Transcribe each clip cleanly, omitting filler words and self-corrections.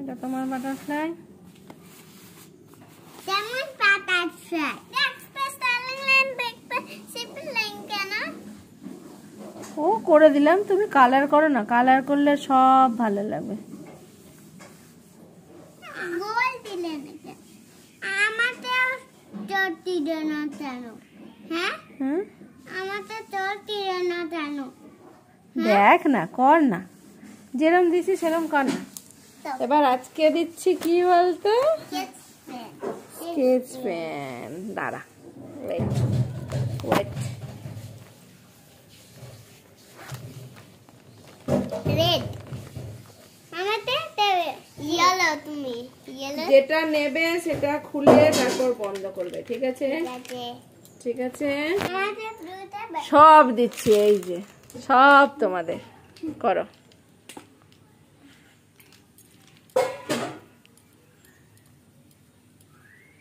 এটা তোমার বাটারফ্লাই। যেমন বাটারফ্লাই ও করে দিলাম, তুমি কালার করো না, কালার করলে সব ভালো লাগবে। গোল দিলে নাকি আমাদের চটি দেন কেন? হ্যাঁ আমাদের চটি দেন কেন? দেখ না, কর না, যেরকম দিছি সেরকম কর না। এবার আজকে দিচ্ছি কি বলতো, স্কেচ পেন। দাঁড়া, ওয়েট ওয়েট। রেড আমাদের দেবে, ইয়েলো তুমি ইয়েলো যেটা নেবে সেটা খুলে তারপর বন্ধ করবে, ঠিক আছে? ঠিক আছে, আমাদের ব্লুটা সব দিচ্ছি, এই যে সব তোমাদের। করো,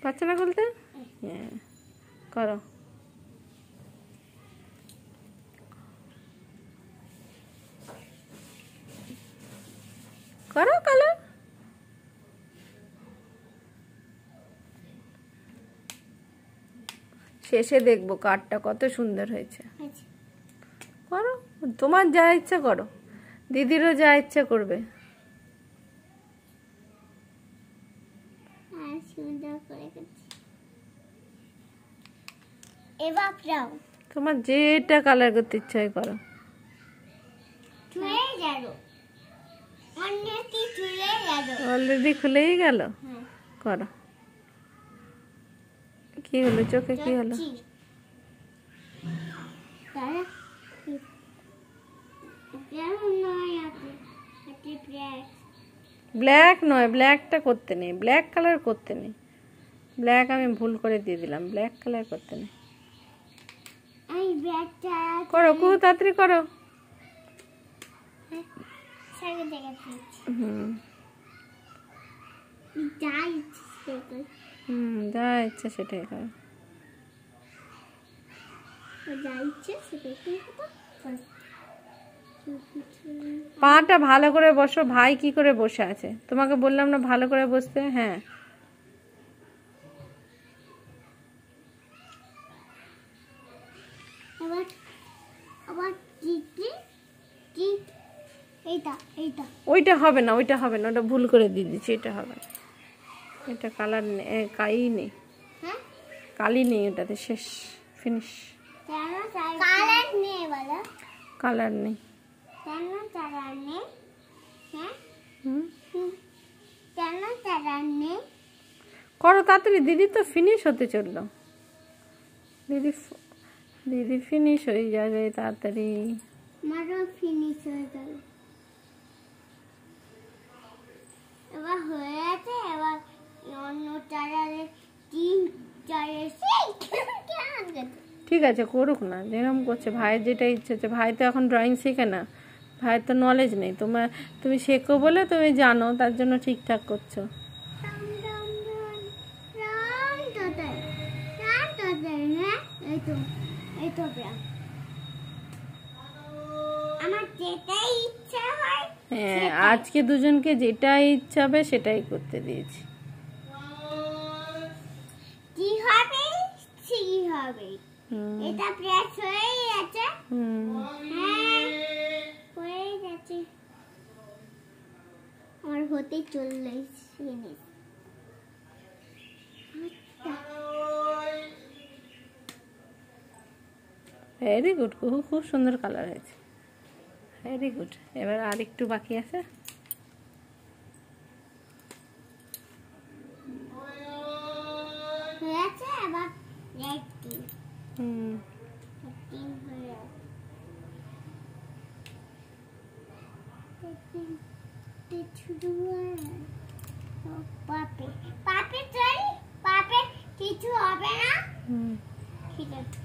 পাচ্ছে না খুলতে? হ্যাঁ, করো। করো কালার। শেষে দেখবো কার্ডটা কত সুন্দর হয়েছে। করো, তোমার যা ইচ্ছা করো, দিদিরও যা ইচ্ছা করবে। সুন্দর করে করছি। এবার যাও, তোমার যেটা কালার করতে ইচ্ছা হয় করো। চলে গেল, অনেকটি চলে গেল, অলরেডি খুলেই গেল। করো, কি হলো চোখে, কি হলো? ব্ল্যাক নয়, ব্ল্যাকটা করতে নেই, ব্ল্যাক কালার করতে নেই। ব্ল্যাক আমি ভুল করে দিয়ে দিলাম, ব্ল্যাক কালার করতে নেই। করো, খুব তাড়াতাড়ি করো। যা ইচ্ছা সেটাই করো। পাটা ভালো করে বসো। ভাই কি করে বসে আছে? তোমাকে বললাম না ভালো করে বসতে? হ্যাঁ, ওইটা হবে না, ওইটা হবে না, ওটা ভুল করে দিয়ে দিচ্ছি, এটা হবে না। এটা কালার কাই নেই, কালি নেই ওটাতে, শেষ, ফিনিশ। কালার নেই। করো তাড়াতাড়ি, দিদি তো ফিনিশ হতে চললো। দিদি ফিনিশ হয়ে যাবে তাড়াতাড়ি। ফিনিশ হয়ে গেল, এবার হয়ে গেছে। এবার অন্য চারারে ঠিক আছে, করুক না, যেরকম করছে। ভাইয়ের যেটা ইচ্ছে হচ্ছে, ভাই তো এখন ড্রয়িং শেখে না, ভাইয়ের তো নলেজ নেই। তুমি শেখো বলে তুমি জানো, তার জন্য ঠিকঠাক করছো। হ্যাঁ, আজকে দুজনকে যেটা ইচ্ছা হবে সেটাই করতে দিয়েছি। কি হবে কি হবে, এটা প্রেস হয়ে গেছে। হ্যাঁ, হয়ে গেছে, আর হতে চলছে। ভেরি গুড, খুব সুন্দর কালার হয়েছে, ভেরি গুড। এবার আর একটু বাকি আছে। কিছু হবে না, ঠিক আছে।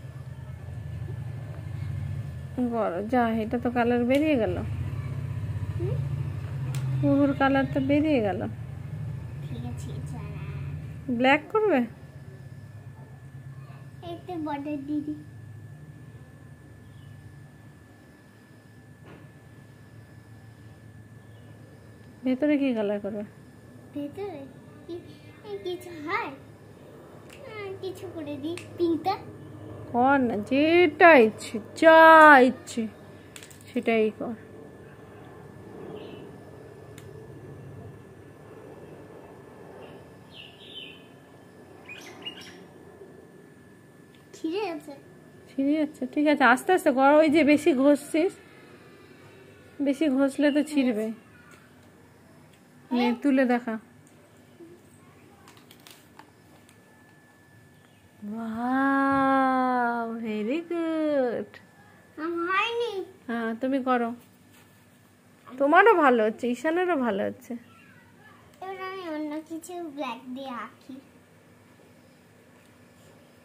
যা, এটা তো কালার বেরিয়ে গেল, পুরোর কালার তো বেরিয়ে গেল। ঠিক আছে, ব্ল্যাক করবে? একটা বর্ডার দিদি, ভেতরে কি কালার করবে? ভেতরে কিছু হয় কিছু করে দিই পিঙ্কটা কর না, যেটা ইচ্ছে, যা ইচ্ছে সেটাই কর। ছিঁড়ে আছে ছিঁড়ে যাচ্ছে, ঠিক আছে আস্তে আস্তে কর। ওই যে বেশি ঘষছিস, বেশি ঘষলে তো ছিঁড়বে। নে তুলে দেখা। Wow, very good. হয়নি। হ্যাঁ তুমি করো, তোমারও ভালো হচ্ছে, ঈশানেরও ভালো হচ্ছে। এবার আমি অন্য কিছু ব্ল্যাক দিয়ে আঁকি।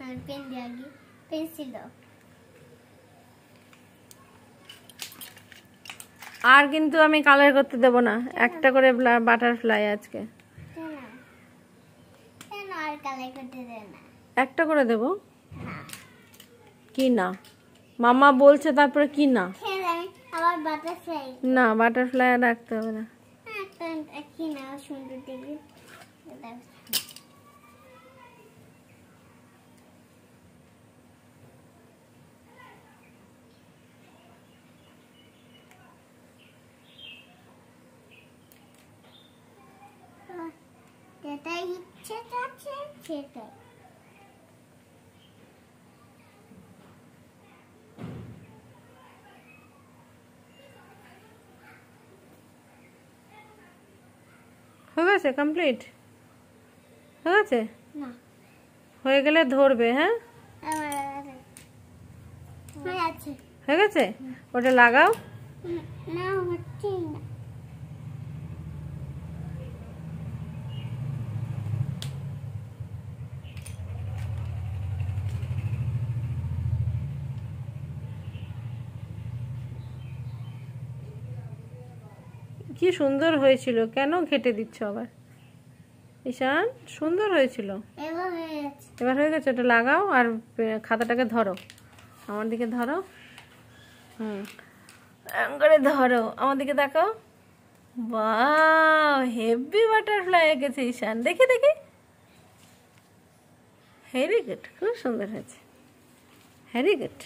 আর পেন দিয়ে আঁকি, পেন্সিল দাও। আর কিন্তু আমি কালার করতে দেবো না, একটা করে বাটারফ্লাই আজকে। কেন কেন আর কালার করতে দেয় না? একটা করে দেবো। কি না মামা বলছে, তারপরে কি না? খেলে আমি আবার বাটারফ্লাই না বাটারফ্লাই আর রাখতে হবে না। একটা কি না সুন্দর দেখি। যেটাই ইচ্ছে আছে সেটাই। হয়ে গেছে, কমপ্লিট হয়ে গেছে। না হয়ে গেলে ধরবে। হ্যাঁ হয়ে আছে। হয়ে গেছে, ওটা লাগাও। না হচ্ছে না। কি সুন্দর হয়েছিল, কেন ঘেটে দিচ্ছ আবার? ঈশান সুন্দর হয়েছিল। এবার হয়ে গেছে। এবার হয়ে গেছে, ওটা লাগাও আর খাতাটাকে ধরো, আমার দিকে ধরো। করে ধরো, আমার দিকে তাকাও। বাহ, হেভি বাটারফ্লাই এঁকেছে ঈশান, দেখি দেখি। ভেরি গুড, খুব সুন্দর হয়েছে, ভেরি গুড।